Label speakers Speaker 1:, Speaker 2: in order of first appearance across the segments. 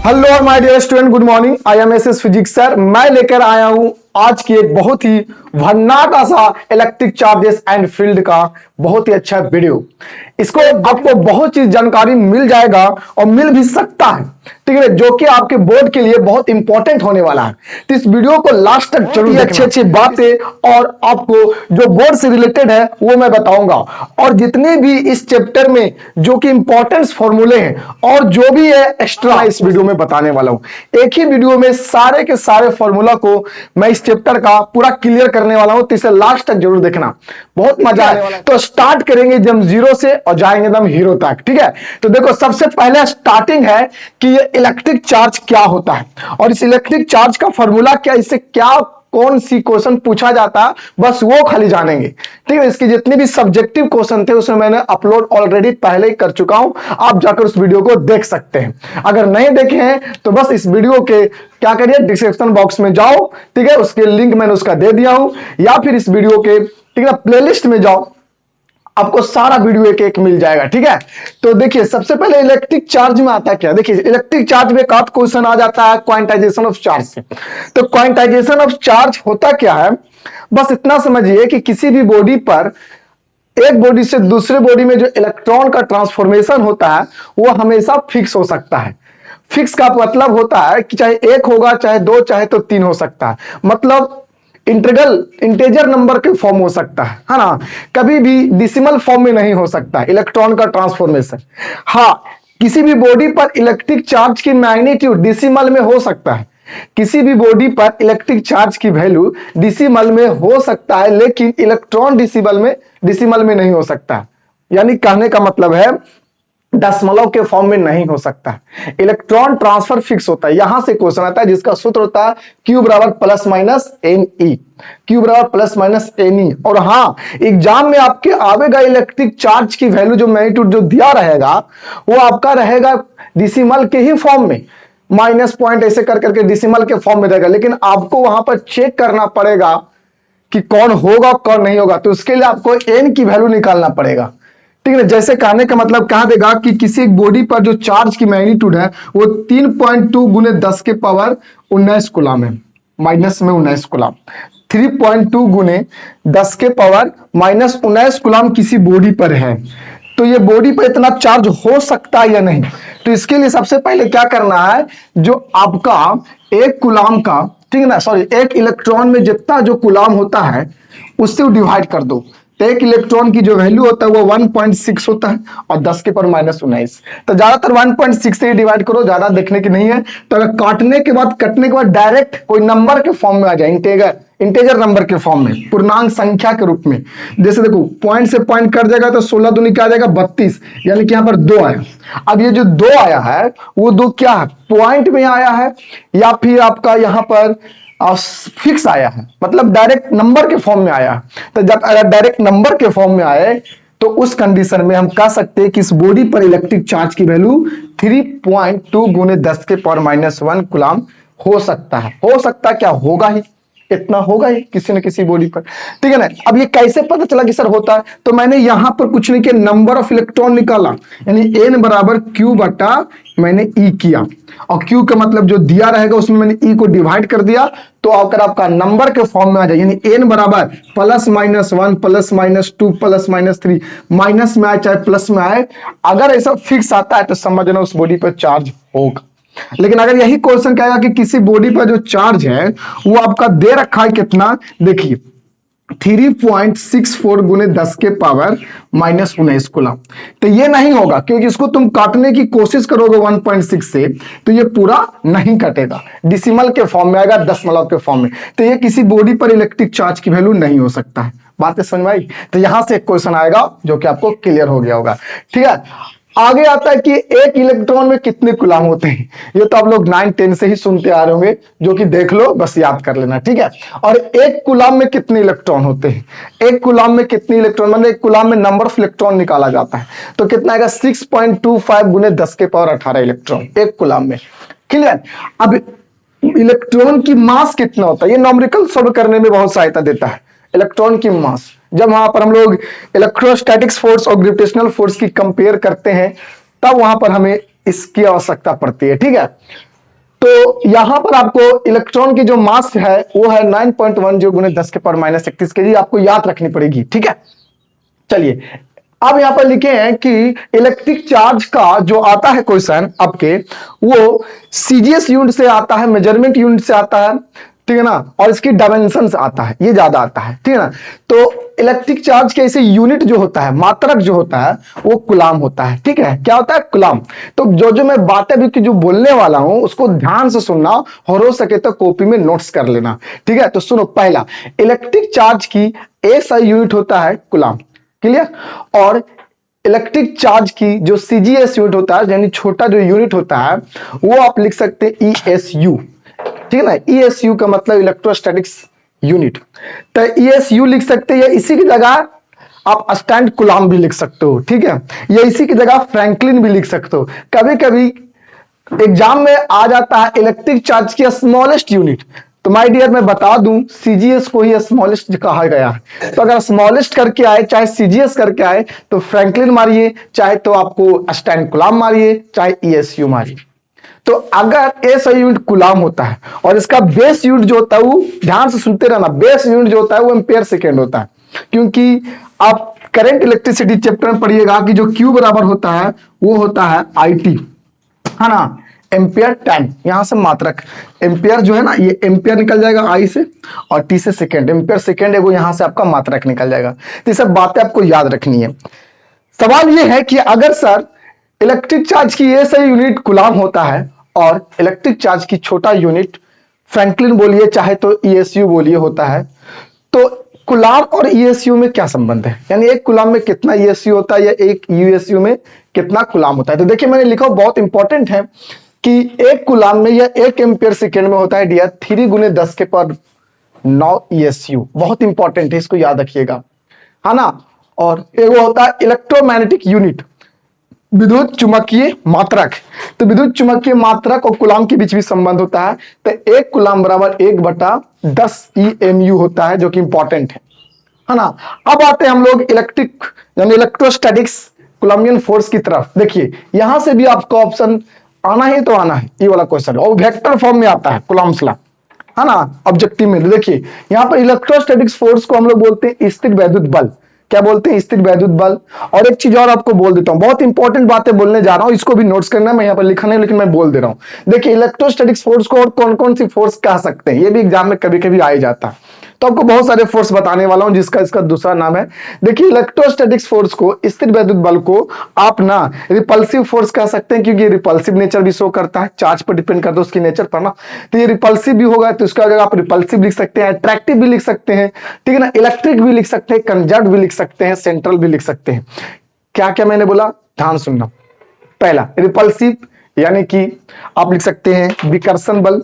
Speaker 1: Hello my dear student, good morning. I am S physics sir. मैं लेकर आया हूं आज की एक बहुत ही भन्नाटा सा इलेक्ट्रिक चार्जेस एंड फील्ड का बहुत ही अच्छा वीडियो। इसको आपको बहुत चीज जानकारी मिल जाएगा और मिल भी सकता है, ठीक है, जो कि आपके बोर्ड के लिए बहुत इंपॉर्टेंट होने वाला है। तो इस वीडियो को लास्ट तक जरूर देखना। अच्छी अच्छी बातें और आपको जो बोर्ड से रिलेटेड है वो मैं बताऊंगा, और जितने भी इस चैप्टर में जो कि इंपॉर्टेंट फॉर्मूले हैं और जो भी है एक्स्ट्रा इस वीडियो में बताने वाला हूं। एक ही वीडियो में सारे के सारे फॉर्मूला को मैं इस चैप्टर का पूरा क्लियर करने वाला हूं, तो इसे लास्ट तक जरूर देखना, बहुत मजा आने वाला है। तो स्टार्ट करेंगे एकदम जीरो से और जाएंगे एकदम हीरो तक, ठीक है। तो देखो, सबसे पहले स्टार्टिंग है कि ये इलेक्ट्रिक चार्ज क्या होता है और इस इलेक्ट्रिक चार्ज का फॉर्मूला क्या, इससे क्या कौन सी क्वेश्चन पूछा जाता है, बस वो खाली जानेंगे, ठीक है। इसके जितने भी सब्जेक्टिव क्वेश्चन थे उसमें मैंने अपलोड ऑलरेडी पहले ही कर चुका हूं, आप जाकर उस वीडियो को देख सकते हैं। अगर नहीं देखे हैं तो बस इस वीडियो के क्या करिए, डिस्क्रिप्शन बॉक्स में जाओ, ठीक है, उसके लिंक मैंने उसका दे दिया हूं, या फिर इस वीडियो के, ठीक है, प्लेलिस्ट में जाओ, आपको सारा वीडियो एक एक मिल जाएगा, ठीक है। तो देखिए, सबसे पहले इलेक्ट्रिक चार्ज में आता क्या, देखिए इलेक्ट्रिक चार्ज में एक आध क्वेश्चन आ जाता है क्वांटाइजेशन ऑफ चार्ज से। तो क्वांटाइजेशन ऑफ चार्ज होता क्या है, बस इतना समझिए कि किसी भी बॉडी पर, एक बॉडी से दूसरे बॉडी में जो इलेक्ट्रॉन का ट्रांसफॉर्मेशन होता है वो हमेशा फिक्स हो सकता है। फिक्स का मतलब होता है कि चाहे एक होगा, चाहे दो, चाहे तो तीन हो सकता है। मतलब इंटेजर नंबर के फॉर्म हो सकता है ना, कभी भी डिसिमल फॉर्म में नहीं हो सकता इलेक्ट्रॉन का ट्रांसफॉर्मेशन। हाँ, किसी भी बॉडी पर इलेक्ट्रिक चार्ज की मैग्नीट्यूड डिसिमल में हो सकता है, किसी भी बॉडी पर इलेक्ट्रिक चार्ज की वैल्यू डिसिमल में हो सकता है, लेकिन इलेक्ट्रॉन डिसिमल में नहीं हो सकता। यानी कहने का मतलब है दशमलव के फॉर्म में नहीं हो सकता। इलेक्ट्रॉन ट्रांसफर फिक्स होता है। यहां से क्वेश्चन आता है जिसका सूत्र होता है Q बराबर plus minus n e, Q बराबर प्लस माइनस एन ई। और हाँ, एग्जाम में आपके आवेगा इलेक्ट्रिक चार्ज की वैल्यू जो मैग्नीट्यूड जो दिया रहेगा वो आपका रहेगा डिसिमल के ही फॉर्म में, माइनस पॉइंट ऐसे कर करके डिसिमल के फॉर्म में रहेगा, लेकिन आपको वहां पर चेक करना पड़ेगा कि कौन होगा कौन नहीं होगा। तो उसके लिए आपको एन की वैल्यू निकालना पड़ेगा, ठीक है। जैसे कहने का मतलब कहा देगा कि किसी एक बॉडी पर जो चार्ज की मैग्नीट्यूड है वो 3.2 गुने 10 के पावर 19 कूलम है, माइनस में 19 कूलम। 3.2 गुने 10 के पावर माइनस 19 कूलम किसी बॉडी पर है। तो ये बॉडी पर इतना चार्ज हो सकता है या नहीं, तो इसके लिए सबसे पहले क्या करना है, जो आपका एक कूलम का, ठीक है ना, सॉरी, एक इलेक्ट्रॉन में जितना जो कूलम होता है उससे डिवाइड कर दो। तो एक इलेक्ट्रॉन की जो वैल्यू होता है वो 1.6 होता है और 10 के पावर माइनस 19। तो ज्यादातर 1.6 से डिवाइड करो, ज्यादा देखने की नहीं है। तो अगर कटने के बाद डायरेक्ट कोई नंबर के फॉर्म में आ जाए, इंटेजर नंबर के फॉर्म में, पूर्णांक संख्या के रूप में, जैसे देखो पॉइंट से पॉइंट कट जाएगा तो 16 दूनी क्या आ जाएगा 32, यानी कि यहाँ पर 2 आया। अब ये जो 2 आया है वो 2 क्या है, पॉइंट में आया है या फिर आपका यहाँ पर फिक्स आया है, मतलब डायरेक्ट नंबर के फॉर्म में आया। तो जब अगर डायरेक्ट नंबर के फॉर्म में आए तो उस कंडीशन में हम कह सकते हैं कि इस बॉडी पर इलेक्ट्रिक चार्ज की वैल्यू 3.2 गुने 10 के पावर माइनस 1 कूलम हो सकता है। हो सकता क्या, होगा ही, इतना होगा ही किसी न किसी बॉडी पर, ठीक है ना। अब ये कैसे पता चला कि सर होता है, तो मैंने यहां पर कुछ नहीं किया, नंबर ऑफ इलेक्ट्रॉन निकाला, यानी n बराबर q बटा मैंने e किया, और q का मतलब जो दिया रहेगा उसमें मैंने e को डिवाइड कर दिया, तो अगर आपका नंबर के फॉर्म में आ जाए, यानी n बराबर plus minus 1 plus minus 2 plus minus 3, minus में आए चाहे प्लस में आए, अगर ऐसा फिक्स आता है तो समझना उस बॉडी पर चार्ज होगा। लेकिन अगर यही क्वेश्चन कहेगा कि किसी बॉडी पर जो चार्ज है वो आपका दे रखा है कितना, देखिए 3.64 गुने 10 के पावर माइनस 19 कूलम, तो ये नहीं होगा, क्योंकि इसको तुम काटने की कोशिश करोगे 1.6 से तो ये पूरा नहीं कटेगा, डिसिमल के फॉर्म में आएगा, दशमलव के फॉर्म में। तो ये किसी बॉडी पर इलेक्ट्रिक चार्ज की वैल्यू नहीं हो सकता है। बातें समझ में आई। तो यहां से एक क्वेश्चन आएगा जो कि आपको क्लियर हो गया होगा, ठीक है। आगे आता है कि एक इलेक्ट्रॉन में कितने कूलम होते हैं, ये तो आप लोग 9-10 से ही सुनते आ रहे होंगे, जो कि देख लो, बस याद कर लेना, ठीक है। और एक कूलम में कितने इलेक्ट्रॉन होते हैं, एक कूलम में कितने इलेक्ट्रॉन, मतलब एक कूलम में नंबर ऑफ इलेक्ट्रॉन निकाला जाता है, तो कितना आएगा 6.25 गुने 10 के पावर 18 इलेक्ट्रॉन एक कूलम में, क्लियर। अब इलेक्ट्रॉन की मास कितना होता है, ये न्यूमेरिकल सॉल्व करने में बहुत सहायता देता है। इलेक्ट्रॉन की मास, जब वहां पर हम लोग इलेक्ट्रोस्टैटिक्स फोर्स और ग्रेविटेशनल फोर्स की कंपेयर करते हैं तब वहां पर हमें इसकी आवश्यकता पड़ती है, ठीक है। तो यहां पर आपको इलेक्ट्रॉन की जो मास है वो है 9.10 गुने 10 के पावर -31 केजी, आपको याद रखनी पड़ेगी। ठीक है, चलिए अब यहां पर लिखे हैं कि इलेक्ट्रिक चार्ज का जो आता है क्वेश्चन आपके, वो सीजीएस यूनिट से आता है, मेजरमेंट यूनिट से आता है, ठीक है ना, और इसकी डायमेंशन से आता है, ये ज्यादा आता है। ठीक है ना, तो इलेक्ट्रिक चार्ज के ऐसे यूनिट जो होता है, मात्रक जो होता है, वो कुलाम होता है। ठीक है, क्या होता है? कुलाम। तो जो जो मैं बातें अभी जो बोलने वाला हूं उसको ध्यान से सुनना और हो सके तो कॉपी में नोट्स कर लेना। ठीक है, तो सुनो, पहला, इलेक्ट्रिक चार्ज की ऐसा यूनिट होता है कुलाम। क्लियर? और इलेक्ट्रिक चार्ज की जो सीजीएस यूनिट होता है, यानी छोटा जो यूनिट होता है, वो आप लिख सकते हैं ईएसयू। ठीक है ना, ईएसयू का मतलब इलेक्ट्रोस्टैटिक्स यूनिट। तो ईएसयू लिख सकते हैं, या इसी की जगह आप स्टैंड कुलाम भी लिख सकते हो। ठीक है, या इसी की जगह फ्रैंकलिन भी लिख सकते हो। कभी कभी एग्जाम में आ जाता है इलेक्ट्रिक चार्ज की स्मॉलेस्ट यूनिट, तो माय डियर मैं बता दूं सीजीएस को ही स्मॉलेस्ट कहा गया है। तो अगर स्मॉलेस्ट करके आए, चाहे सीजीएस करके आए, तो फ्रैंकलिन मारिए, चाहे तो आपको स्टैंड कुलाम मारिए, चाहे ईएसयू मारिए। तो अगर ऐसा यूनिट कुलाम होता है और इसका बेस यूनिट जो होता है, वो ध्यान से सुनते रहना, बेस यूनिट जो होता है वो एम्पेयर सेकेंड होता है। क्योंकि आप करंट इलेक्ट्रिसिटी चैप्टर में पढ़िएगा कि जो क्यू बराबर होता है वो होता है आईटी, है ना, एम्पियर टाइम। यहां से मात्रक एम्पियर जो है ना, ये एम्पियर निकल जाएगा आई से, और टी से सेकेंड, एम्पियर सेकेंड है वो, यहां से आपका मात्रक निकल जाएगा। तो ये सब बातें आपको याद रखनी है। सवाल ये है कि अगर सर इलेक्ट्रिक चार्ज की ये सही यूनिट कुलाम होता है और इलेक्ट्रिक चार्ज की छोटा यूनिट फ्रैंकलिन बोलिए, चाहे तो ईएसयू बोलिए होता है, तो कुलाम और ईएसयू में क्या संबंध है? यानी एक कुलाम में कितना ईएसयू होता है या एक यूएसयू में कितना कुलाम होता है? तो देखिए मैंने लिखा, बहुत इंपॉर्टेंट है कि एक कुलाम में या एक एम्पियर सेकेंड में होता है डियर 3 गुने 10 के पावर 9 ईएसयू। बहुत इंपॉर्टेंट है, इसको याद रखिएगा, है ना। और एक वो होता है इलेक्ट्रोमैग्नेटिक यूनिट, विद्युत चुंबकीय मात्रक। तो विद्युत चुंबकीय मात्रक और कुलाम के बीच भी संबंध होता है। तो एक कुलाम बराबर 1/10 EMU होता है, जो कि इंपॉर्टेंट है ना। अब आते हैं हम लोग इलेक्ट्रिक यानी इलेक्ट्रोस्टैटिक्स कुलाम्बियन फोर्स की तरफ। देखिए यहां से भी आपका ऑप्शन आना है, तो आना है ये वाला क्वेश्चन, और वेक्टर फॉर्म में आता है, कुलाम्स लॉ, है ना, ऑब्जेक्टिव में। देखिए यहां पर इलेक्ट्रोस्टैटिक्स फोर्स को हम लोग बोलते हैं स्थिर वैद्युत बल। क्या बोलते हैं? स्थिर वैद्युत बल। और एक चीज और आपको बोल देता हूं, बहुत इंपॉर्टेंट बातें बोलने जा रहा हूं, इसको भी नोट्स करना, मैं यहां पर लिखा नहीं लेकिन मैं बोल दे रहा हूं। देखिए इलेक्ट्रोस्टैटिक्स फोर्स को और कौन कौन सी फोर्स कह सकते हैं, ये भी एग्जाम में कभी कभी आ ही जाता है। तो आपको बहुत सारे फोर्स बताने वाला हूं, जिसका इसका दूसरा नाम है। देखिए इलेक्ट्रोस्टैटिक्स फोर्स को, स्थिर वैद्युत बल को आप ना रिपल्सिव फोर्स कह सकते हैं, क्योंकि रिपल्सिव नेचर भी शो करता है, चार्ज पर डिपेंड करता है उसकी नेचर पर ना। तो ये रिपल्सिव भी होगा, तो इसका जगह आप रिपल्सिव लिख सकते हैं, अट्रैक्टिव भी लिख सकते हैं, ठीक है ना, इलेक्ट्रिक भी लिख सकते हैं, कंजर्व भी लिख सकते हैं, सेंट्रल भी लिख सकते हैं। क्या क्या मैंने बोला, ध्यान सुनना। पहला रिपल्सिव, यानी कि आप लिख सकते हैं विकर्षण बल।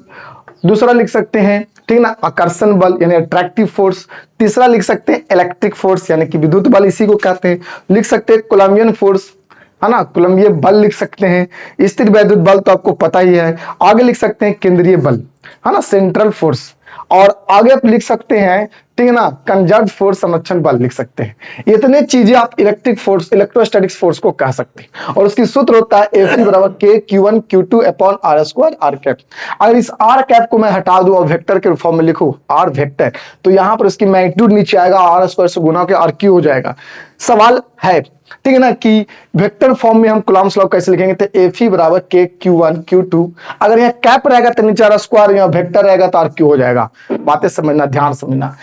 Speaker 1: दूसरा लिख सकते हैं, ठीक ना, आकर्षण बल यानी अट्रैक्टिव फोर्स। तीसरा लिख सकते हैं इलेक्ट्रिक फोर्स, यानी कि विद्युत बल, इसी को कहते हैं। लिख सकते हैं कोलम्बियन फोर्स, है ना, कोलम्बीय बल लिख सकते हैं। स्थिर वैद्युत बल तो आपको पता ही है। आगे लिख सकते हैं केंद्रीय बल, है ना, सेंट्रल फोर्स। और आगे आप लिख सकते हैं, ठीक है ना, कंजर्व फोर्स, संरक्षण बल लिख सकते हैं। इतने चीजें आप इलेक्ट्रिक फोर्स, इलेक्ट्रोस्टैटिक्स फोर्स को कह सकते हैं। और उसकी सूत्र होता है F बराबर K Q1 Q2 upon R square R cap. अगर इस R कैप को मैं हटा दूं और वेक्टर के फॉर्म में लिखूं R वेक्टर, तो यहां पर इसकी मैग्नीट्यूड नीचे आएगा, R स्क्वायर से गुना के RQ हो जाएगा। सवाल है, ठीक है ना, कि वेक्टर फॉर्म में हम कूलम्ब्स लॉ कैसे लिखेंगे? तो Fe बराबर K Q1 Q2। अगर यहाँ कैप रहेगा तो नीचे R स्क्वायर, यहाँ वेक्टर रहेगा तो RQ हो जाएगा। बातें समझना, ध्यान समझना।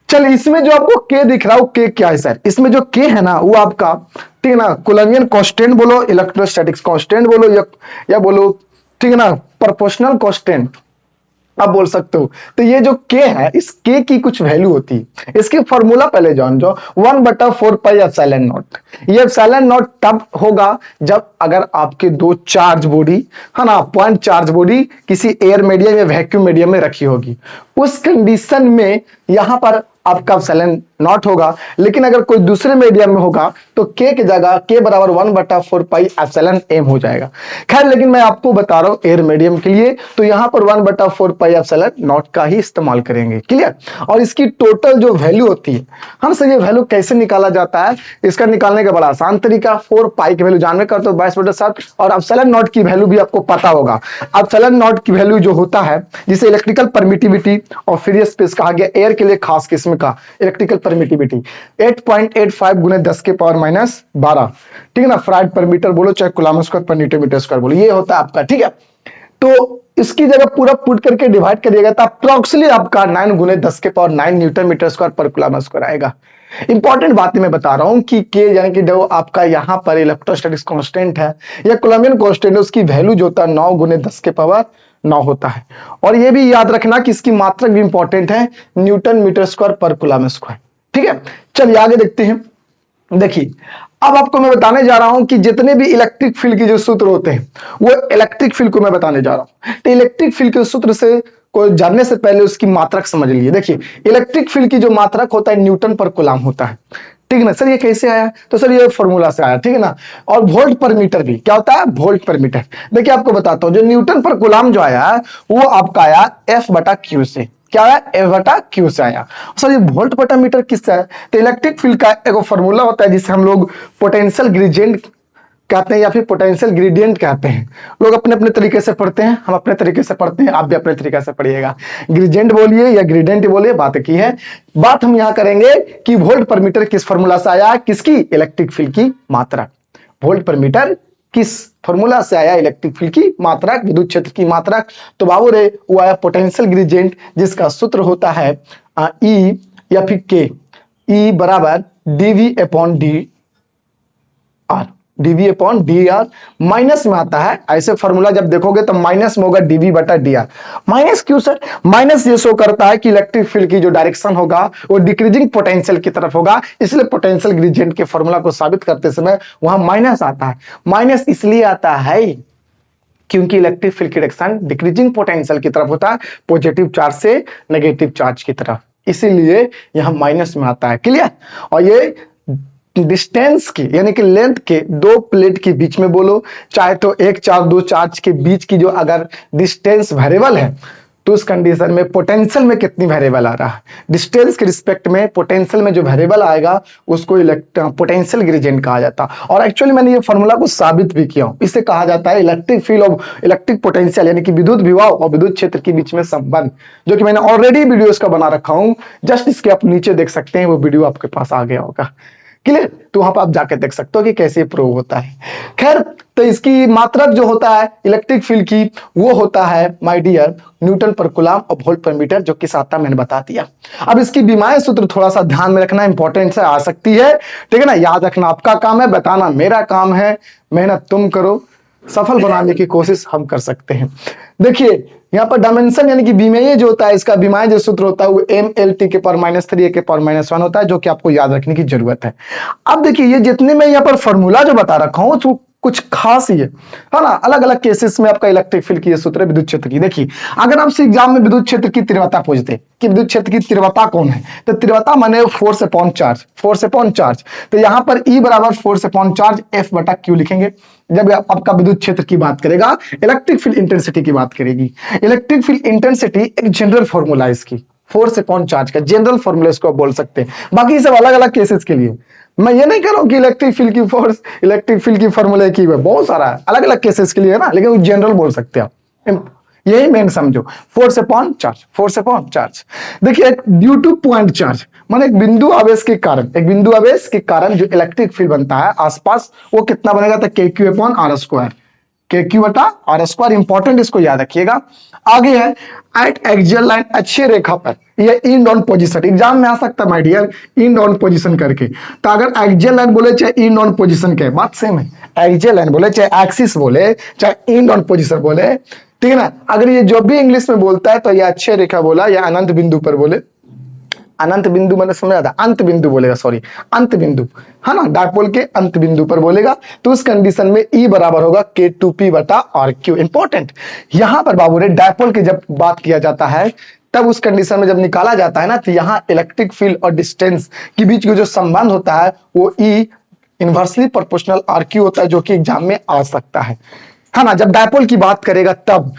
Speaker 1: चलिए इसमें जो आपको K दिख रहा है, K क्या है सर? इसमें जो K है ना, वो आपका, ठीक है ना, कोलम्बियन कांस्टेंट बोलो, इलेक्ट्रोस्टैटिक्स कांस्टेंट बोलो, या बोलो, ठीक है ना, प्रोपोर्शनल कांस्टेंट आप बोल सकते हो। तो ये जो K है, इस K की कुछ वैल्यू होती है। इसकी फॉर्मूला पहले जान जो 1/4 पाई एप्सिलॉन नॉट। ये एप्सिलॉन नॉट तब होगा जब अगर आपके दो चार्ज बॉडी, है ना, पॉइंट चार्ज बॉडी किसी एयर मीडियम या वैक्यूम मीडियम में रखी होगी। उस कंडीशन में यहां पर आपका एप्सिलॉन नॉट होगा। लेकिन अगर कोई दूसरे मीडियम में होगा तो के की जगह के बराबर 1/4 पाई एप्सिलॉन एम हो जाएगा। खैर लेकिन मैं आपको बता रहा हूं एयर मीडियम के लिए तो यहां पर 1/4 पाई एप्सिलॉन नॉट का ही इस्तेमाल करेंगे। क्लियर। और इसकी टोटल जो वैल्यू होती है, हम सर ये वैल्यू कैसे निकाला जाता है, इसका निकालने का बड़ा आसान तरीका, 4 पाई की वैल्यू जानने का तो 22/7 और एप्सिलॉन नॉट की वैल्यू भी आपको पता होगा। एप्सिलॉन नॉट की वैल्यू जो होता है जिसे इलेक्ट्रिकल परमिटिविटी और फ्री स्पेस कहा गया, एयर के लिए खास किस्म का इलेक्ट्रिकल परमिटिविटी 8.85 गुने 10 के पावर -12, ठीक है ना, फराड पर मीटर बोलो चाहे कूलम्ब स्क्वायर पर न्यूटन मीटर स्क्वायर बोलो, ये होता है आपका। ठीक है, तो इसकी जगह पूरा पुट करके डिवाइड करिएगा तो अप्रोक्सीमेटली आपका 9 गुने 10 के पावर 9 न्यूटन मीटर स्क्वायर पर कूलम्ब स्क्वायर आएगा। इंपॉर्टेंट बात मैं बता रहा हूं कि के यानी कि जो आपका यहां पर इलेक्ट्रोस्टैटिक्स कांस्टेंट है या कूलम्बियन कांस्टेंट है, उसकी वैल्यू जो होता है 9 गुने 10 के पावर 9 होता है। और ये भी याद रखना कि इसकी मात्रक भी इंपॉर्टेंट है, न्यूटन मीटर स्क्वायर पर कूलम्ब स्क्वायर। ठीक है, चलिए आगे देखते हैं। देखिए अब आपको मैं बताने जा रहा हूं कि जितने भी इलेक्ट्रिक फील्ड के जो सूत्र होते हैं वो इलेक्ट्रिक फील्ड को मैं बताने जा रहा हूं। तो इलेक्ट्रिक फील्ड के सूत्र से को जानने से पहले उसकी मात्रक समझ लीजिए। देखिए इलेक्ट्रिक फील्ड की जो मात्रक होता है न्यूटन पर कूलम्ब होता है। ठीक है ना सर, ये कैसे आया, तो सर ये फॉर्मूला से आया। ठीक है ना, और वोल्ट पर मीटर भी क्या होता है, वोल्ट पर मीटर। देखिए आपको बताता हूं, जो न्यूटन पर कूलम्ब जो आया वो आपका आया F/Q से। क्या है, F/Q से आया। सर ये वोल्ट बटा मीटर किससे है, तो इलेक्ट्रिक फील्ड का एक फॉर्मूला होता है जिसे हम लोग पोटेंशियल ग्रेडियंट कहते हैं या फिर पोटेंशियल ग्रेडियंट कहते हैं। लोग अपने अपने तरीके से पढ़ते हैं, हम अपने तरीके से पढ़ते हैं, आप भी अपने तरीके से पढ़िएगा। ग्रेडियंट बोलिए या ग्रेडियंट बोलिए, बात की है। बात हम यहां करेंगे कि वोल्ट पर मीटर किस फॉर्मूला से आया, किसकी, इलेक्ट्रिक फील्ड की मात्रा। वोल्ट पर मीटर किस फॉर्मूला से आया, इलेक्ट्रिक फील्ड की मात्रक, विद्युत क्षेत्र की मात्रक। तो बाबू रे वो आया पोटेंशियल ग्रेडियंट जिसका सूत्र होता है E या फिर K, E बराबर dV/dr माइनस में आता है। ऐसे फॉर्मूला जब देखोगे तो माइनस में होगा dV/dr। माइनस क्यों सर, माइनस ये शो करता है कि इलेक्ट्रिक फील्ड की जो डायरेक्शन होगा वो डिक्रीजिंग पोटेंशियल की तरफ होगा, इसलिए पोटेंशियल ग्रेडियंट के फॉर्मूला को साबित करते समय वहां माइनस आता है। माइनस इसलिए आता है क्योंकि इलेक्ट्रिक फील्ड की डायरेक्शन डिक्रीजिंग पोटेंशियल की तरफ होता है, पॉजिटिव चार्ज से नेगेटिव चार्ज की तरफ, इसीलिए यहां माइनस में आता है। क्लियर। और ये डिस्टेंस की यानी कि लेंथ के दो प्लेट के बीच में बोलो, चाहे तो एक चार्ज दो चार्ज के बीच की जो अगर डिस्टेंस वेरिएबल है तो उस कंडीशन में पोटेंशियल में कितनी वेरिएबल आ रहा है, डिस्टेंस के रिस्पेक्ट में पोटेंशियल में जो वेरिएबल आएगा उसको पोटेंशियल ग्रेडियंट कहा जाता है। और एक्चुअली मैंने ये फॉर्मूला को साबित भी किया हूं। इसे कहा जाता है इलेक्ट्रिक फील्ड और इलेक्ट्रिक पोटेंशियल यानी कि विद्युत विभव और विद्युत क्षेत्र के बीच में संबंध, जो कि मैंने ऑलरेडी वीडियोस का बना रखा हूं, जस्ट इसके आप नीचे देख सकते हैं, वो वीडियो आपके पास आ गया होगा। क्लियर, तो वहां पर आप जाके देख सकते हो कि कैसे प्रूव होता है। खैर, तो इसकी मात्रक जो होता है इलेक्ट्रिक फील्ड की वो होता है माय डियर न्यूटन पर कूलम्ब और वोल्ट पर मीटर, जो कि साता मैंने बता दिया। अब इसकी विमाएं सूत्र थोड़ा सा ध्यान में रखना, इंपॉर्टेंट से आ सकती है। ठीक है ना, याद रखना आपका काम है, बताना मेरा काम है। मेहनत तुम करो, सफल बनाने की कोशिश हम कर सकते हैं। देखिए यहाँ पर डायमेंशन यानी कि विमेय जो होता है, इसका विमाएं जो सूत्र होता है वो MLT के पावर -3 A के पावर -1 होता है, जो कि आपको याद रखने की जरूरत है। अब देखिए ये जितने मैं यहाँ पर फॉर्मूला जो बता रखा हूँ तो कुछ खास ही है ना, अलग अलग केसेस में आपका इलेक्ट्रिक फील्ड की ये सूत्र है विद्युत क्षेत्र की। देखिए अगर आपसे एग्जाम में विद्युत क्षेत्र की तीव्रता पूछते कि विद्युत क्षेत्र की तीव्रता कौन है, तो तीव्रता माने force upon charge, force upon charge. तो यहाँ पर E बराबर फोर्स अपॉन चार्ज F/Q लिखेंगे जब आपका विद्युत क्षेत्र की बात करेगा। इलेक्ट्रिक फील्ड इंटेंसिटी की बात करेगी, इलेक्ट्रिक फील्ड इंटेंसिटी एक जनरल फॉर्मूला है इसकी, फोर्स अपॉन चार्ज का जनरल फॉर्मूला इसको आप बोल सकते हैं। बाकी सब अलग अलग केसेस के लिए, मैं ये नहीं कह रहा हूं कि इलेक्ट्रिक फील्ड की फोर्स इलेक्ट्रिक फील्ड की फॉर्मूला की है, बहुत सारा अलग अलग केसेस के लिए है ना, लेकिन वो जनरल बोल सकते हैं आप, यही मेन समझो, force upon charge, force upon charge. देखिए ड्यू टू पॉइंट चार्ज माने एक बिंदु आवेश के कारण, एक बिंदु आवेश के कारण जो इलेक्ट्रिक फील्ड बनता है आसपास, वो कितना बनेगा, तो KQ/R², KQ/R²। इंपॉर्टेंट, इसको याद रखिएगा। आगे है एट एक्सियल लाइन, अच्छी रेखा पर, ये इन ऑन पोजीशन, एग्जाम में आ सकता है माय डियर, इन ऑन पोजीशन करके। तो अगर एक्सियल लाइन बोले चाहे इन ऑन पोजीशन के, बात सेम है। एक्सियल लाइन बोले चाहे एक्सिस बोले चाहे इन ऑन पोजीशन बोले, ठीक है ना। अगर ये जो भी इंग्लिश में बोलता है तो ये अच्छी रेखा बोला या अनंत बिंदु पर बोले, अनंत बिंदु मैंने समझ आता, अंत बिंदु बोलेगा, सॉरी अंत बिंदु है ना, डायपोल के अंत बिंदु पर बोलेगा, तो उस कंडीशन में E बराबर होगा K2P/RQ। इंपॉर्टेंट, यहां पर बाबू रे डायपोल की जब बात किया जाता है तब उस कंडीशन में जब निकाला जाता है ना, तो यहाँ इलेक्ट्रिक फील्ड और डिस्टेंस के बीच का जो संबंध होता है वो ई इनवर्सली प्रोपोर्शनल आर क्यू होता है, जो कि एग्जाम में आ सकता है ना। जब डायपोल की बात करेगा तब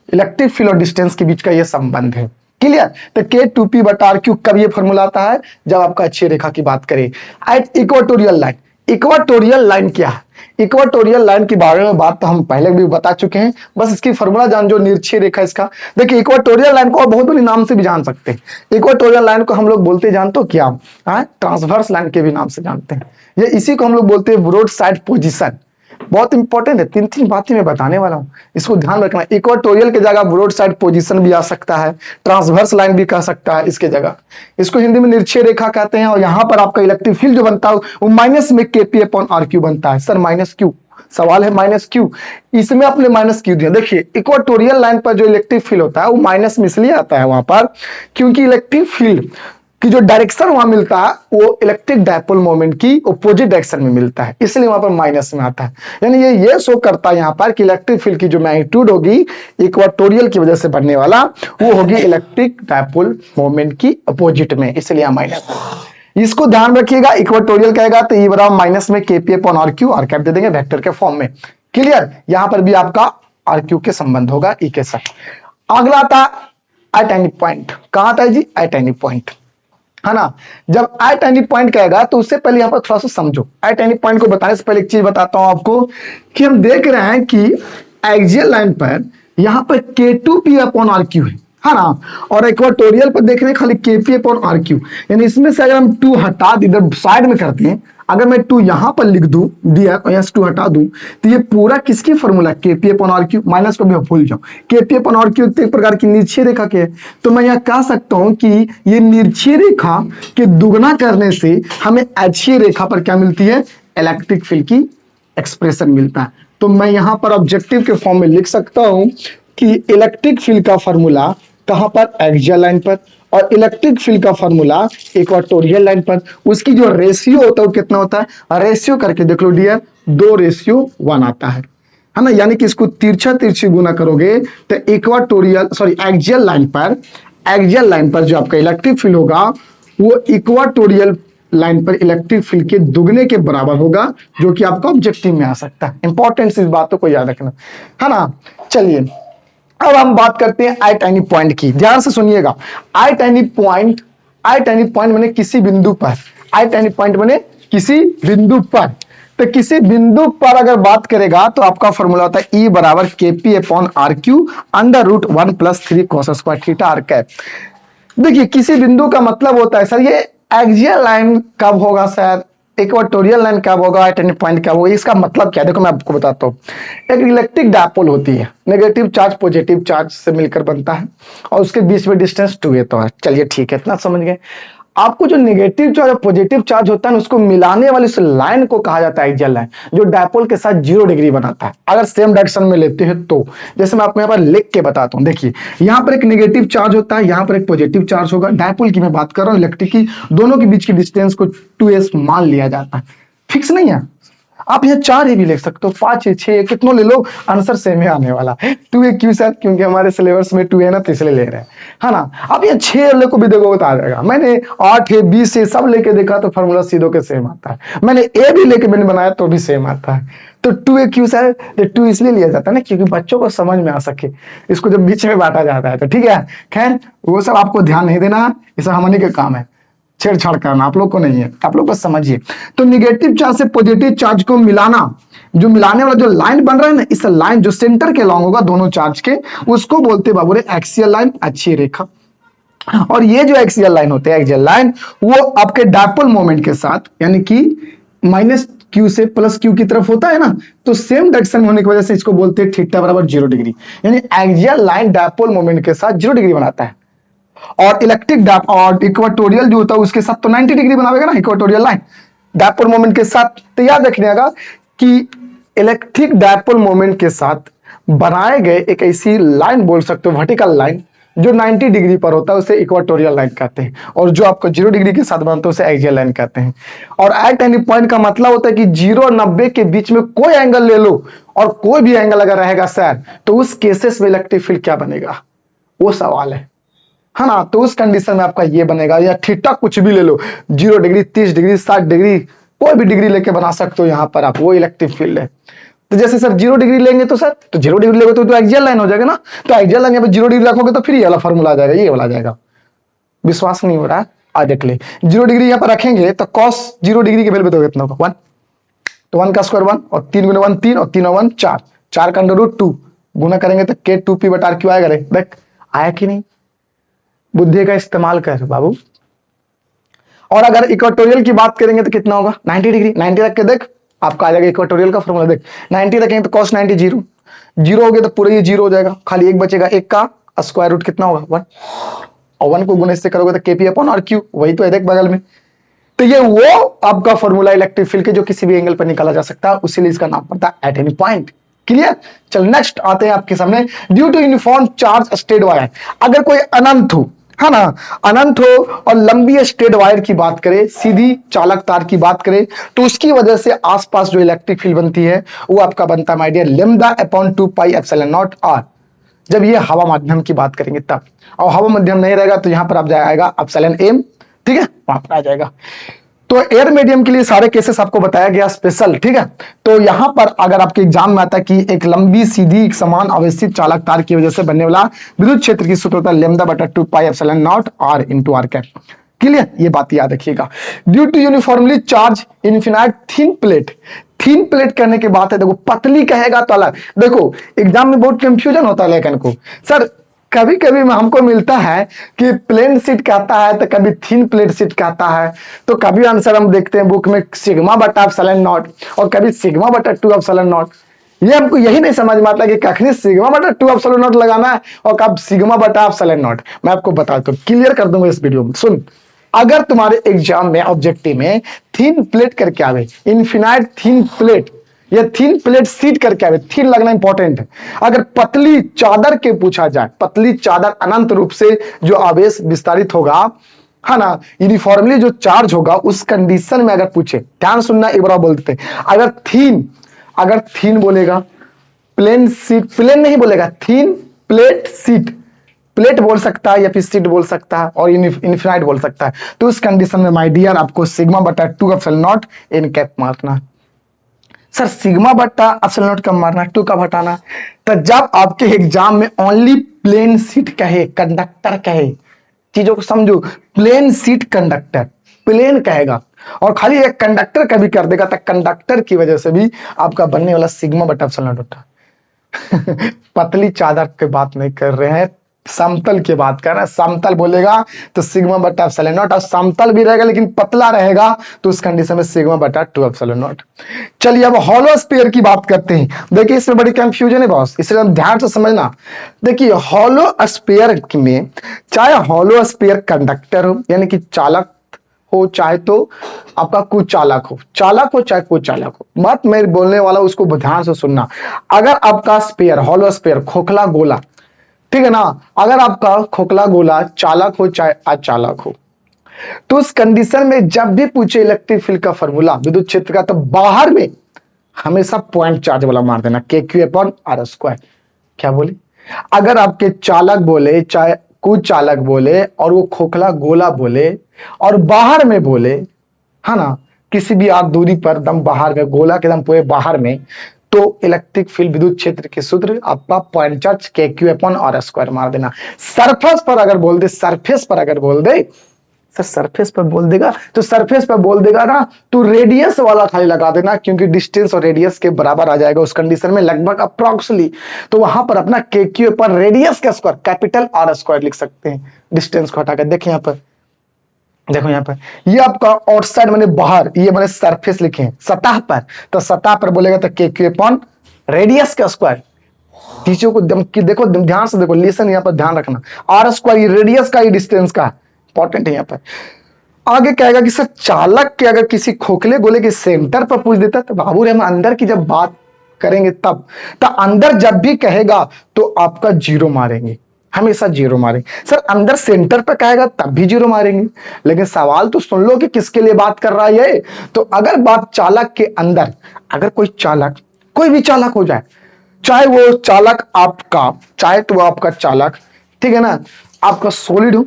Speaker 1: इलेक्ट्रिक फील्ड और डिस्टेंस के बीच का ये संबंध है। क्लियर? तो K2P बटा आर क्यू कब ये फॉर्मूला आता है? जब आपका अक्षीय रेखा की बात करें। At equatorial line, equatorial line क्या है? इक्वेटोरियल लाइन के बारे में बात तो हम पहले भी बता चुके हैं, बस इसकी फॉर्मूला जान जो निरक्षीय रेखा इसका। देखिए इक्वेटोरियल लाइन को और बहुत बड़ी नाम से भी जान सकते हैं। इक्वेटोरियल लाइन को हम लोग बोलते जानते हो क्या? ट्रांसवर्स लाइन के भी नाम से जानते हैं। ये इसी को हम लोग बोलते हैं ब्रॉड साइड पोजीशन। बहुत इंपॉर्टेंट है, तीन तीन बातें मैं बताने वाला हूं, इसको ध्यान रखना। इक्वेटोरियल की जगह ब्रॉड साइड पोजीशन भी आ सकता है, ट्रांसवर्स लाइन भी कह सकता है इसके जगह। इसको हिंदी में निरक्षीय रेखा कहते हैं। और यहाँ पर आपका इलेक्ट्रिक फील्ड जो बनता है वो माइनस में KP अपॉन आर क्यू बनता है। Sir minus Q? सवाल है माइनस क्यू, इसमें आपने माइनस क्यू दिया। देखिए इक्वेटोरियल लाइन पर जो इलेक्ट्रिक फील्ड होता है वो माइनस में इसलिए आता है वहां पर, क्योंकि इलेक्ट्रिक फील्ड कि जो डायरेक्शन वहां मिलता है वो इलेक्ट्रिक डायपोल मोमेंट की अपोजिट डायरेक्शन में मिलता है, इसलिए वहां पर माइनस में आता है। यानी ये शो करता है यहाँ पर कि इलेक्ट्रिक फील्ड की जो मैग्नीट्यूड होगी इक्वेटोरियल की वजह से बनने वाला, वो होगी इलेक्ट्रिक डायपोल मोमेंट की अपोजिट में, इसलिए माइनस। इसको ध्यान रखिएगा, इक्वेटोरियल कहेगा तो ये बराबर माइनस में KP upon are Q, R cap दे देंगे वेक्टर के फॉर्म में। क्लियर? यहां पर भी आपका आर क्यू के संबंध होगा ई के साथ। अगला था आइटैनिक पॉइंट। कहां था जी? आइटैनिक पॉइंट, है ना। जब आइटैनिक पॉइंट कहेगा तो उससे पहले यहां पर थोड़ा सा समझो। आइटैनिक पॉइंट को बताने से पहले एक चीज बताता हूं आपको कि हम देख रहे हैं कि एक्सियल लाइन पर यहां पर K2P अपॉन आर क्यू है ना, और इक्वेटोरियल पर देख रहे हैं खाली KP अपॉन आर क्यू। यानी इसमें से अगर हम 2 हटा इधर साइड में करते हैं, अगर मैं 2 यहां पर लिख दूं दिया और यहां से 2 हटा दूं, तो ये पूरा किसकी formula? KP upon are q. Minus को भी भूल जाओ, KP अपॉन आर क्यू एक प्रकार की निरक्षीय रेखा के है। तो मैं यहां कह सकता हूं कि ये निरक्षीय रेखा के दुगना करने से हमें अक्षीय रेखा पर क्या मिलती है? इलेक्ट्रिक फील्ड की एक्सप्रेशन मिलता है। तो मैं यहां पर ऑब्जेक्टिव के फॉर्म में लिख सकता हूं कि इलेक्ट्रिक फील्ड का फॉर्मूला कहां पर? एक्सियल लाइन पर, और इलेक्ट्रिक फील्ड का फॉर्मूला इक्वेटोरियल लाइन पर। उसकी जो रेशियो होता है वो कितना होता है? रेशियो करके देख लो डियर, 2:1 आता है ना। यानी कि इसको तिरछा तिरछी गुना करोगे तो एक्सियल लाइन पर जो आपका इलेक्ट्रिक फील्ड होगा वो इक्वेटोरियल लाइन पर इलेक्ट्रिक फील्ड के दुगने के बराबर होगा, जो कि आपका ऑब्जेक्टिव में आ सकता है। इंपॉर्टेंट इस बातों को याद रखना, है ना। चलिए अब हम बात करते हैं आइटैनिक पॉइंट की। ध्यान से सुनिएगा। आइटैनिक पॉइंट माने किसी बिंदु पर, आइटैनिक पॉइंट माने किसी बिंदु पर। तो किसी बिंदु पर अगर बात करेगा तो आपका फॉर्मूला होता है E बराबर KP upon are q under root 1 + 3 cos square theta r cap. देखिए किसी बिंदु का मतलब होता है सर ये एक्सियल लाइन कब होगा सर, इक्वेटोरियल लाइन कब होगा, आइटैनिक पॉइंट कब होगा, इसका मतलब क्या है? देखो मैं आपको बताता हूँ। एक इलेक्ट्रिक डायपोल होती है, नेगेटिव चार्ज पॉजिटिव चार्ज से मिलकर बनता है और उसके बीच में डिस्टेंस 2a तो है। चलिए ठीक है, इतना समझ गए। आपको जो नेगेटिव चार्ज और पॉजिटिव चार्ज होता है उसको मिलाने वाली उस लाइन को कहा जाता है एक्सियल लाइन, जो डायपोल के साथ 0 डिग्री बनाता है अगर सेम डायरेक्शन में लेते हैं तो। जैसे मैं आपको यहाँ पर लिख के बताता हूँ, देखिए यहाँ पर एक नेगेटिव चार्ज होता है, यहाँ पर एक पॉजिटिव चार्ज होगा। डायपोल की मैं बात कर रहा हूँ, इलेक्ट्रिक की, दोनों के बीच की डिस्टेंस को 2s मान लिया जाता है। फिक्स नहीं है, आप यहाँ 4 भी लिख सकते हो, 5 6 कितनों ले लो, आंसर सेम ही आने वाला है। 2a क्यों सर? क्योंकि हमारे सिलेबस में 2a ना, तो इसलिए ले रहे हैं, है ना। आप यहाँ 6 ले को भी देखो तो आ जाएगा। मैंने 8 है 20 है सब लेके देखा तो फॉर्मूला सीधो के सेम आता है। मैंने a भी लेके मैंने बनाया तो भी सेम आता है। तो 2a क्यों सर? 2 इसलिए लिया जाता है ना क्योंकि बच्चों को समझ में आ सके, इसको जब बीच में बांटा जाता है तो ठीक है। खैर वो सब आपको ध्यान नहीं देना, ये सब हमने का काम है, छेड़छाड़ करना आप लोग को नहीं है, आप लोग बस समझिए। तो निगेटिव चार्ज से पॉजिटिव चार्ज को मिलाना, जो मिलाने वाला जो लाइन बन रहा है ना, इस लाइन जो सेंटर के लॉन्ग होगा दोनों चार्ज के, उसको बोलते बाबू रे एक्सियल लाइन, अक्षीय रेखा। और ये जो एक्सियल लाइन होते हैं, एक्सियल लाइन, वो आपके डायपोल मोमेंट के साथ यानी कि -q से +q की तरफ होता है ना, तो सेम डायरेक्शन होने की वजह से इसको बोलते हैं थीटा बराबर 0 डिग्री। यानी एक्सियल लाइन डायपोल मोमेंट के साथ 0 डिग्री बनाता है, और इलेक्ट्रिक और इक्वेटोरियल जो होता है उसके साथ तो 90 डिग्री बनावेगा ना इक्वेटोरियल लाइन डायपोल मोमेंट के साथ। तो याद रखिएगा कि इलेक्ट्रिक डायपोल मोमेंट के साथ बनाए गए एक ऐसी लाइन बोल सकते हो, वर्टिकल लाइन, जो 90 डिग्री पर होता है उसे इक्वेटोरियल लाइन कहते हैं, और जो आपको 0 डिग्री के साथ बनता है उसे एक्सियल लाइन कहते हैं। और आइटैनिक पॉइंट का मतलब होता है कि 0 और 90 के बीच में कोई एंगल ले लो, और कोई भी एंगल अगर रहेगा सर, तो उस केसेस में इलेक्ट्रिक फील्ड क्या बनेगा, वो सवाल है। है ना, तो उस कंडीशन में आपका ये बनेगा, या थीटा कुछ भी ले लो, 0 डिग्री, 30 डिग्री, 60 डिग्री, कोई भी डिग्री लेके बना सकते हो यहाँ पर आप, वो इलेक्ट्रिक फील्ड है। तो जैसे सर 0 डिग्री लेंगे तो सर, तो 0 डिग्री लेंगे तो एक्सियल लाइन हो जाएगा ना, तो एक्सियल लाइन यहाँ पे 0 डिग्री रखोगे तो फिर ये वाला फॉर्मूला आ जाएगा, ये वाला आ जाएगा। विश्वास नहीं हो रहा है, आज देख ले, 0 डिग्री यहाँ पर रखेंगे तो cos 0 डिग्री की वैल्यू बताओगे कितना होगा, 1, तो 1 का स्क्वायर 1, और 3 गुना 1 3, और 3 और 1 4, 4 का अंडर रूट 2, गुना करेंगे तो K2P बटा R क्यों आएगा रे, देख आया कि नहीं, बुद्धि का इस्तेमाल कर बाबू। और अगर इक्वेटोरियल की बात करेंगे तो कितना होगा, 90 डिग्री, 90 रख के देख, आपका आ जाएगा इक्वेटोरियल का फॉर्मूला, देख 90 रखेंगे तो cos 90 0, 0 हो गया तो पूरा ये 0 हो जाएगा, खाली एक बचेगा, एक का स्क्वायर रूट कितना होगा 1, और 1 को गुणे से करोगे तो KP अपॉन RQ, वही तो है देख बगल में। तो ये वो आपका फॉर्मूला इलेक्ट्रिक फील्ड के जो किसी भी एंगल पर निकाला जा सकता है, उसीलिए इसका नाम पड़ता है एट एनी पॉइंट। क्लियर, चल नेक्स्ट आते हैं आपके सामने, due to uniform charge straight wire, अगर कोई अनंत हो, है ना, अनंत हो और लंबी स्ट्रेट वायर की बात करें, सीधी चालक तार की बात करें, तो उसकी वजह से आसपास जो इलेक्ट्रिक फील्ड बनती है वो आपका बनता है my dear lambda upon 2 pi epsilon not r. जब ये हवा माध्यम की बात करेंगे तब, और हवा माध्यम नहीं रहेगा तो यहां पर आप जाएगा एप्सिलॉन एम, ठीक है, वहां पर आ जाएगा। तो एयर मीडियम के लिए सारे केसेस आपको बताया गया स्पेशल, ठीक है। तो यहां पर अगर आपके एग्जाम में आता है कि एक लंबी सीधी एक समान अवस्थित चालक तार की वजह से बनने वाला विद्युत क्षेत्र की सूत्र होता है लैम्डा बटा 2 pi epsilon not r into r cap. Clear, ये बात याद रखिएगा। Due to uniformly charge infinite thin plate, thin plate करने के बाद है, देखो पतली कहेगा तो अलग, देखो एग्जाम में बहुत कंफ्यूजन होता है लेकिन को सर, कभी कभी हमको मिलता है कि प्लेन सीट कहता है तो कभी थिन प्लेट सीट कहता है, तो कभी आंसर हम देखते हैं बुक में सिग्मा बटा एप्सिलॉन नॉट और कभी सिग्मा बटा 2 एप्सिलॉन नॉट। ये हमको यही नहीं समझ में आता कि कखनी सिग्मा बटा 2 एप्सिलॉन नॉट लगाना है और कब सिग्मा बटा एप्सिलॉन नॉट। मैं आपको बताता हूं, क्लियर कर दूंगा इस वीडियो में। सुन, अगर तुम्हारे एग्जाम में ऑब्जेक्टिव में थिन प्लेट करके आवे, इनफिनाइट थिन प्लेट या थिन प्लेट सीट करके आवे, थिन लगना इंपॉर्टेंट है। अगर पतली चादर के पूछा जाए, पतली चादर अनंत रूप से जो आवेश विस्तारित होगा, है ना, यूनिफॉर्मली जो चार्ज होगा, उस कंडीशन में अगर पूछे, ध्यान सुनना एक बार बोलते हैं, अगर थिन बोलेगा, प्लेन सीट, प्लेन नहीं बोलेगा, थिन प्लेट सीट, प्लेट बोल सकता है या फिर सीट बोल सकता है और इनफिनाइट बोल सकता है, तो उस कंडीशन में माय डियर आपको सिग्मा बटा 2 एप्सिलॉन नॉट इन कैप मारना। सर सिग्मा बट्टा एप्सिलॉन नॉट कब मारना, 2 कब हटाना, तो जब आपके एग्जाम में ओनली प्लेन सीट कहे, कंडक्टर कहे, चीजों को समझो, प्लेन सीट कंडक्टर, प्लेन कहेगा और खाली एक कंडक्टर कभी कर देगा, तो कंडक्टर की वजह से भी आपका बनने वाला सिग्मा बटा एप्सिलॉन नॉट होता है। पतली चादर की बात नहीं कर रहे हैं, समतल की बात कर रहे हैं। समतल बोलेगा तो सिग्मा बटा एप्सिलॉन नॉट, और समतल भी रहेगा लेकिन पतला रहेगा तो उस कंडीशन में सिग्मा बटा 2 एप्सिलॉन नॉट। चलिए अब हॉलो स्फीयर की बात करते हैं। देखिए इसमें बड़ी कंफ्यूजन है बॉस, इसलिए ध्यान से समझना। देखिए हॉलो स्फीयर में चाहे हॉलो स्फीयर कंडक्टर हो यानी कि चालक हो, चाहे तो आपका कुचालक हो, चालक हो चाहे कुचालक हो, बात मैं बोलने वाला उसको ध्यान से सुनना। अगर आपका स्फीयर, हॉलो स्फीयर, खोखला गोला, ठीक है ना, अगर आपका खोखला गोला चालक हो चाहे अचालक हो, तो उस कंडीशन में जब भी पूछे इलेक्ट्रिक फील्ड का फॉर्मूला विद्युत क्षेत्र का, तो बाहर में हमेशा पॉइंट चार्ज वाला मार देना, KQ अपॉन R स्क्वायर। क्या बोले, अगर आपके चालक बोले चाहे कुचालक बोले और वो खोखला गोला बोले और बाहर में बोले, है ना, किसी भी आप दूरी पर दम बाहर में, गोला के दम पूरे बाहर में, तो इलेक्ट्रिक फील्ड विद्युत क्षेत्र के सूत्र आपका point charge KQ upon R square मार देना। सरफेस पर अगर बोल दे, सरफेस पर अगर बोल दे, सर सरफेस पर बोल देगा तो सरफेस पर बोल देगा ना, तो रेडियस वाला खाली लगा देना, क्योंकि डिस्टेंस और रेडियस के बराबर आ जाएगा उस कंडीशन में, लगभग अप्रॉक्सली, तो वहां पर अपना KQ पर रेडियस का स्क्वायर कैपिटल R स्क्वायर लिख सकते हैं, डिस्टेंस को हटाकर। देखिए यहाँ पर, देखो यहाँ पर, ये आपका आउटसाइड माने बाहर, ये माने सरफेस लिखे हैं, सतह पर, तो सतह पर बोलेगा तो KQ अपॉन रेडियस का स्क्वायर। चीजों को देखो ध्यान से देखो, लेसन यहाँ पर ध्यान रखना, R स्क्वायर ये रेडियस का, ये डिस्टेंस का इंपॉर्टेंट है यहाँ पर। आगे कहेगा कि सर चालक के अगर किसी खोखले गोले के सेंटर पर पूछ देता, तो बाबू रे हम अंदर की जब बात करेंगे तब, तो अंदर जब भी कहेगा तो आपका 0 मारेंगे, हमेशा 0 मारेंगे। सर अंदर सेंटर पर कहेगा तब भी 0 मारेंगे, लेकिन सवाल तो सुन लो कि किसके लिए बात कर रहा है ये। तो अगर बात चालक के अंदर, अगर कोई चालक, कोई भी चालक हो जाए, चाहे वो चालक आपका, चाहे तो वो आपका चालक, ठीक है ना, आपका सॉलिड हो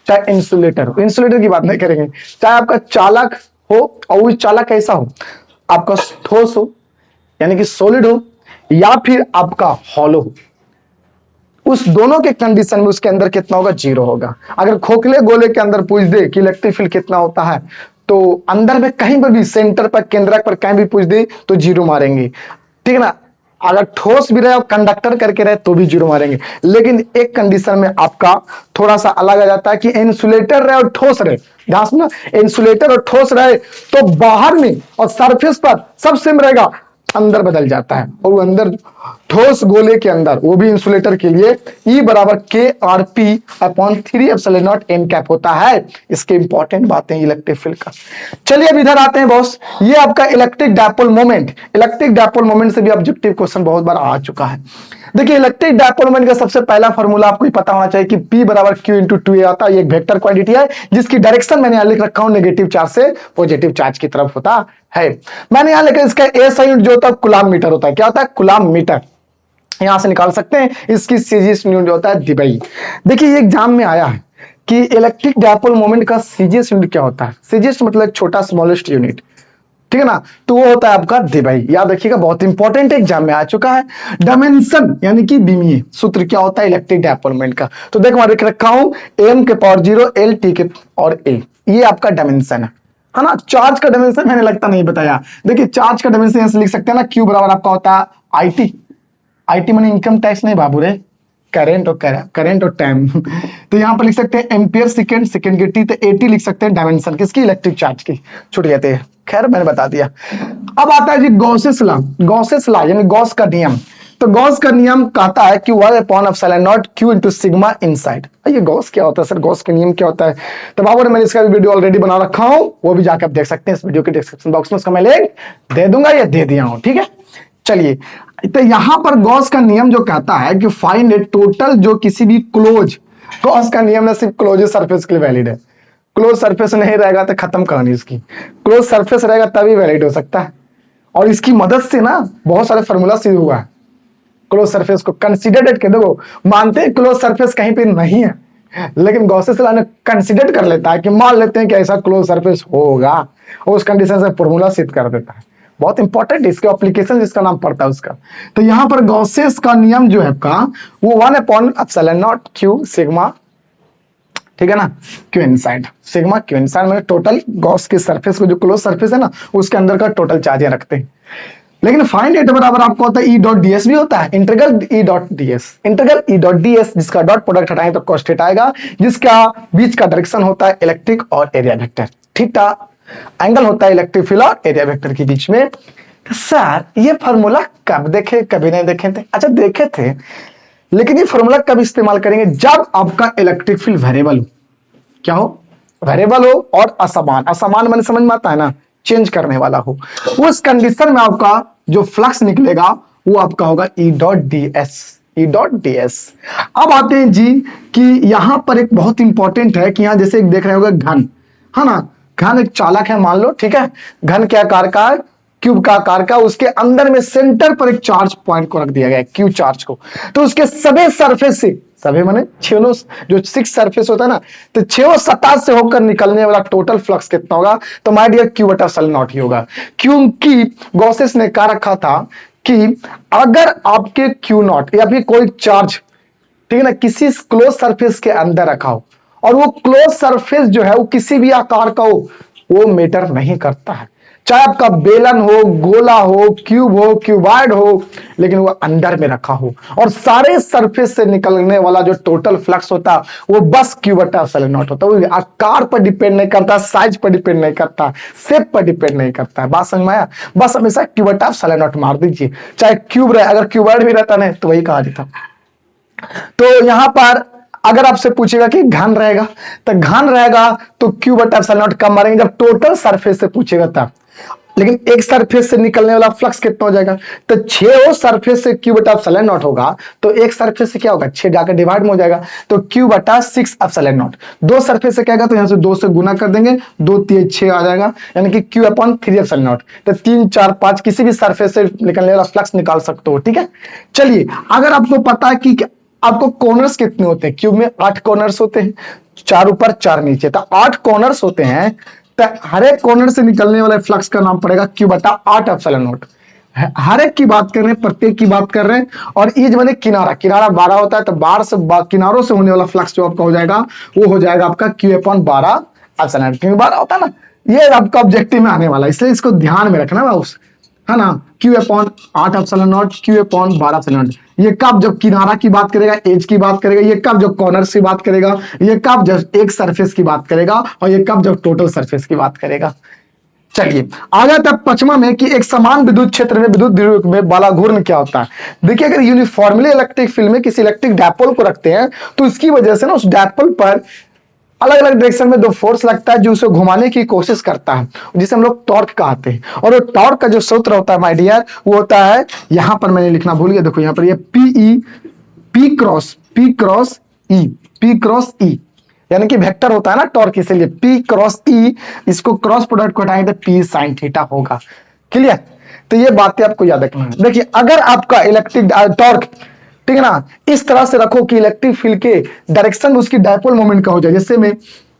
Speaker 1: चाहे इंसुलेटर हो, इंसुलेटर की बात नहीं करेंगे, चाहे आपका चालक हो और वो चालक कैसा हो, आपका ठोस हो यानी कि सॉलिड हो या फिर आपका हॉलो हो, उस दोनों के कंडीशन में उसके अंदर कितना होगा, जीरो होगा। अगर खोखले गोले के अंदर पूछ दे कि इलेक्ट्रिक फील्ड कितना होता है, तो अंदर में कहीं पर भी सेंटर पर केंद्रक पर कहीं भी पूछ दे तो जीरो मारेंगे, ठीक है ना। अगर ठोस भी रहे और कंडक्टर करके रहे तो भी जीरो मारेंगे। लेकिन एक कंडीशन में आपका थोड़ा सा अलग आ जाता है कि इंसुलेटर रहे और ठोस रहे, ध्यान सुना, इंसुलेटर और ठोस रहे तो बाहर में और सरफेस पर सब सेम रहेगा, अंदर बदल जाता है और वो अंदर ठोस गोले के अंदर वो भी इंसुलेटर के लिए E बराबर के R P upon 3 epsilon not an cap होता है। इसके इंपॉर्टेंट बातें इलेक्ट्रिक फील्ड का। चलिए अब इधर आते हैं बॉस, ये आपका electric dipole moment, electric dipole moment से भी ऑब्जेक्टिव क्वेश्चन बहुत बार आ चुका है। देखिए इलेक्ट्रिक डायपोल मोमेंट का सबसे पहला फॉर्मूला आपको पता होना चाहिए कि P बराबर Q इंटू 2A आता है। ये एक वेक्टर क्वांटिटी है जिसकी डायरेक्शन मैंने यहां लिख रखा हूं, नेगेटिव चार्ज से पॉजिटिव चार्ज की तरफ होता है। मैंने यहां लिखा इसका SI यूनिट जो होता है कूलम मीटर होता है। क्या होता है, कूलम मीटर, यहां से निकाल सकते हैं। इसकी सीजीएस यूनिट जो होता है दिबाई। देखिए ये एग्जाम में आया है कि इलेक्ट्रिक डायपोल मोमेंट का सीजीएस यूनिट क्या होता है। सीजीएस मतलब छोटा स्मॉलेस्ट यूनिट, ठीक है ना, तो वो होता है आपका दिबाई। याद रखिएगा, बहुत इंपॉर्टेंट एग्जाम में आ चुका है। डायमेंशन यानी कि बीमीय सूत्र क्या होता है इलेक्ट्रिक डायपोल मोमेंट का, तो देखो मैं लिख रखा हूं m के पावर 0 l t के और a, ये आपका डायमेंशन है ना। चार्ज का डायमेंशन मैंने लगता नहीं बताया। देखिए चार्ज का डायमेंशन यहां से लिख सकते हैं ना, q बराबर आपका होता है IT, IT माने इनकम टैक्स नहीं बाबू रे, करंट और टाइम तो यहां पर लिख सकते हैं एम्पियर सेकंड, सेकंड की टी, तो एटी लिख सकते हैं डायमेंशन किसकी, इलेक्ट्रिक चार्ज की, छूट गए थे, खैर मैंने बता दिया। अब आता है जी गॉसेस लॉ, गॉसेस लॉ यानी गॉस का नियम। तो गॉस का नियम कहता है कि 1/एप्सिलॉन Q इंटू सिग्मा इनसाइड। ये गॉस क्या होता है सर, गॉस का नियम क्या होता है, तो बाबू ने मैंने इसका वीडियो ऑलरेडी बना रखा हूं, वो भी जाकर आप देख सकते हैं, इस वीडियो के डिस्क्रिप्शन बॉक्स में उसका मैं लिंक दे दूंगा या दे दिया हूं, ठीक है। चलिए तो यहां पर गॉस का नियम जो कहता है कि फाइंड ए टोटल, जो किसी भी क्लोज, गॉस का नियम ना सिर्फ क्लोज सरफेस के लिए वैलिड है, क्लोज सरफेस नहीं रहेगा तो खत्म कहानी इसकी, क्लोज सरफेस रहेगा तभी वैलिड हो सकता है। और इसकी मदद से ना बहुत सारे फॉर्मूला शुरू हुआ है क्लोज सरफेस को कंसीडर्ड के। देखो मानते हैं क्लोज सरफेस कहीं पे नहीं है, लेकिन गॉसेस लॉ ने कंसीडर कर लेता है कि मान लेते हैं कि ऐसा क्लोज सरफेस होगा, और उस कंडीशन से फॉर्मूला सिद्ध कर देता है। बहुत इंपॉर्टेंट इसके एप्लीकेशन जिसका नाम पड़ता है उसका। तो यहां पर गॉसेस का नियम जो है आपका वो 1/एप्सिलॉन Q सिग्मा, ठीक है ना, Q inside, sigma Q inside में टोटल गॉस के सरफेस को, जो क्लोज सरफेस है ना उसके अंदर का टोटल चार्ज रखते हैं। लेकिन फाइंड इट बराबर आपको होता है E डॉट ds भी होता है, integral E dot ds, integral E dot ds जिसका डॉट प्रोडक्ट हटाएं तो cos थीटा आएगा, जिसका बीच का डायरेक्शन होता है इलेक्ट्रिक और एरिया वेक्टर, थीटा एंगल होता है इलेक्ट्रिक फील्ड और एरिया वेक्टर के बीच में। तो सर ये फॉर्मूला कब देखे, कभी नहीं देखे थे, अच्छा देखे थे, लेकिन ये फॉर्मूला कब इस्तेमाल करेंगे, जब आपका इलेक्ट्रिक फील्ड वेरिएबल हो, क्या हो, वेरिएबल हो और असमान, असमान मैंने समझ में आता है ना, चेंज करने वाला हो, उस कंडीशन में आपका जो फ्लक्स निकलेगा वो आपका होगा E dot ds, E dot ds। अब आते हैं जी कि यहां पर एक बहुत इंपॉर्टेंट है कि यहां जैसे एक देख रहे होगा घन, है ना, घन एक चालक है मान लो, ठीक है, घन के आकार का, क्यूब का आकार का, उसके अंदर में सेंटर पर एक चार्ज पॉइंट को रख दिया गया है, क्यू चार्ज को, तो उसके सभी सरफेस से, सभी माने छेनो जो 6 सरफेस होता है ना, तो छेओ सतह से होकर निकलने वाला टोटल फ्लक्स कितना होगा, तो माय डियर Q/एप्सिलॉन ही होगा। क्योंकि गॉसेस ने कहा रखा था कि अगर आपके Q0 या फिर कोई चार्ज, ठीक है ना, किसी क्लोज सरफेस के अंदर रखा हो और वो क्लोज सरफेस जो है वो किसी भी आकार का हो, वो मैटर नहीं करता है, चाहे आपका बेलन हो, गोला हो, क्यूब हो, क्यूबॉइड हो, लेकिन वो अंदर में रखा हो और सारे सरफेस से निकलने वाला जो टोटल फ्लक्स होता है वो बस Q/एप्सिलॉन होता है। वो आकार पर डिपेंड नहीं करता, साइज पर डिपेंड नहीं करता, शेप पर डिपेंड नहीं करता है। बात समझ में आया, बस हमेशा Q/एप्सिलॉन मार दीजिए, चाहे क्यूब रहे, अगर क्यूबॉइड भी रहता नहीं तो वही कहा जाता। तो यहां पर अगर आपसे पूछेगा कि घन रहेगा, तो घन रहेगा तो Q/एप्सिलॉन कम मारेंगे जब टोटल सरफेस से पूछेगा तब, लेकिन एक सरफेस से निकलने वाला फ्लक्स कितना हो जाएगा, तो 6 सरफेस से Q/एप्सिलॉन होगा, तो एक सरफेस से क्या होगा, 6 जाकर डिवाइड में हो जाएगा, तो Q/6/एप्सिलॉन। 2 सरफेस से क्या होगा, तो यहां से 2 से गुना कर देंगे, 2 3 6 आ जाएगा, यानी कि Q/3/एप्सिलॉन। तो 3 4 5 किसी भी सरफेस से निकलने वाला फ्लक्स निकाल सकते हो, ठीक है। चलिए अगर आपको पता है कि आपको कॉर्नर्स कितने होते हैं? क्यूब में 8 कॉर्नर्स होते हैं, 4 ऊपर 4 नीचे, तो 8 कॉर्नर्स होते हैं। तो हर एक कॉर्नर से निकलने वाले फ्लक्स का नाम पड़ेगा Q बटा 8 एप्सिलॉन नॉट। हर एक की बात कर रहे हैं, प्रत्येक की बात कर रहे हैं। और ईज माने किनारा, किनारा 12 होता है, तो 12 से किनारों से होने वाला फ्लक्स जो आपका हो जाएगा वो हो जाएगा आपका Q अपॉन 12 एप्सिलॉन नॉट। क्योंकि 12 होता है ना, ये आपका ऑब्जेक्टिव में आने वाला है, इसलिए इसको ध्यान में रखना बाउस, है ना। Q upon 8 epsilon not, Q upon 12 epsilon not. ये कब जब किनारा की बात करेगा, एज की बात करेगा, ये कब जब कॉर्नर की बात करेगा, ये कब जब एक सरफेस की बात करेगा, और ये कब जब टोटल सरफेस की बात करेगा। चलिए आ जाता है पचमा में कि एक समान विद्युत क्षेत्र में विद्युत द्विध्रुव में वाला घूर्ण क्या होता है। देखिए अगर यूनिफॉर्मली इलेक्ट्रिक फील्ड में किसी इलेक्ट्रिक डायपोल को रखते हैं तो इसकी वजह से ना उस डायपोल पर अलग अलग डायरेक्शन में दो फोर्स लगता है जो उसे घुमाने की कोशिश करता है, जिसे हम लोग टॉर्क कहते हैं। और वो टॉर्क का जो सूत्र होता है माय डियर, वो होता है, यहां पर मैंने लिखना भूल गया, देखो यहां पर ये पी क्रॉस ई, यानी कि वेक्टर होता है ना टॉर्क, इसलिए P क्रॉस E, इसको क्रॉस प्रोडक्ट को हटाएंगे तो P साइन थीटा होगा। क्लियर? तो ये बातें आपको याद रखना है। देखिए अगर आपका इलेक्ट्रिक टॉर्क, ठीक है ना, इस तरह से रखो कि इलेक्ट्रिक फील्ड के डायरेक्शन उसकी डायपोल मोमेंट का हो जाए।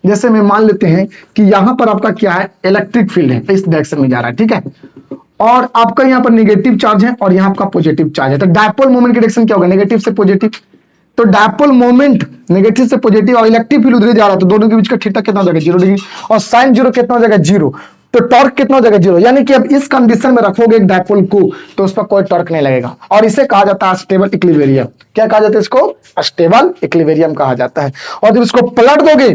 Speaker 1: जैसे में मान लेते हैं कि यहां पर आपका क्या है, इलेक्ट्रिक फील्ड है, इस डायरेक्शन में जा रहा है, ठीक है, और आपका यहां पर नेगेटिव चार्ज है और यहां आपका पॉजिटिव चार्ज है, तो डायपोल मोमेंट की डायरेक्शन क्या होगा, नेगेटिव से पॉजिटिव। तो डायपोल मोमेंट नेगेटिव से पॉजिटिव और इलेक्ट्रिक फील्ड उधर जा रहा है, तो दोनों के बीच का थीटा कितना हो जाएगा, 0 डिग्री, और साइन 0 कितना हो जाएगा, 0। तो टॉर्क कितना हो जाएगा, 0। यानी कि अब इस कंडीशन में रखोगे एक डायपोल को तो उस पर कोई टॉर्क नहीं लगेगा, और इसे कहा जाता है स्टेबल इक्विलिब्रियम। क्या कहा जाता है इसको, स्टेबल इक्विलिब्रियम कहा जाता है। और जब इसको पलट दोगे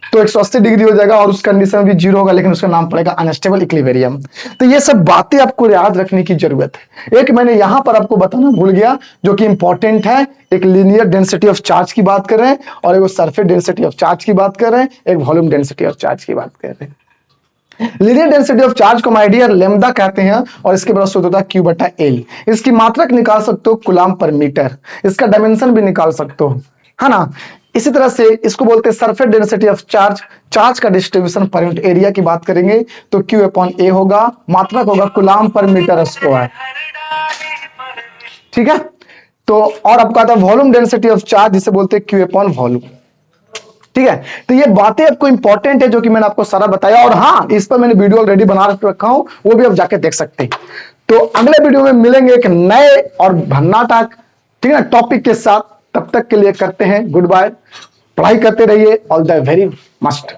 Speaker 1: तो 180 डिग्री हो जाएगा और उस कंडीशन में भी 0 होगा, लेकिन उसका नाम पड़ेगा अनस्टेबल इक्विलिब्रियम। तो ये सब बातें आपको याद रखने की जरूरत है। एक मैंने यहां पर आपको बताना भूल गया जो कि इंपॉर्टेंट है, एक लीनियर डेंसिटी ऑफ चार्ज की बात कर रहे हैं, और एक सरफेस डेंसिटी ऑफ चार्ज की बात कर रहे हैं, एक वॉल्यूम डेंसिटी ऑफ चार्ज की बात कर रहे हैं। लीनियर डेंसिटी ऑफ चार्ज को माय डियर लैम्डा कहते हैं, और इसके बराबर सूत्र होता है Q बटा L। इसकी मात्रक निकाल सकते हो कूलम पर मीटर, इसका डायमेंशन भी निकाल सकते हो, है ना। इसी तरह से इसको बोलते हैं surface density of charge, charge का डिस्ट्रीब्यूशन पर यूनिट एरिया की बात करेंगे तो Q अपॉन A होगा, मात्रक होगा कूलम पर मीटर स्क्वायर, ठीक है। तो और आपका आता है वॉल्यूम डेंसिटी ऑफ चार्ज, जिसे बोलते हैं Q अपॉन वॉल्यूम, ठीक है। तो ये बातें आपको इंपॉर्टेंट है जो कि मैंने आपको सारा बताया, और हाँ इस पर मैंने वीडियो ऑलरेडी बना रखा हूं, वो भी आप जाके देख सकते हैं। तो अगले वीडियो में मिलेंगे एक नए और भन्नाटक, ठीक है, टॉपिक के साथ। तब तक के लिए करते हैं गुड बाय, पढ़ाई करते रहिए, ऑल द वेरी मस्ट।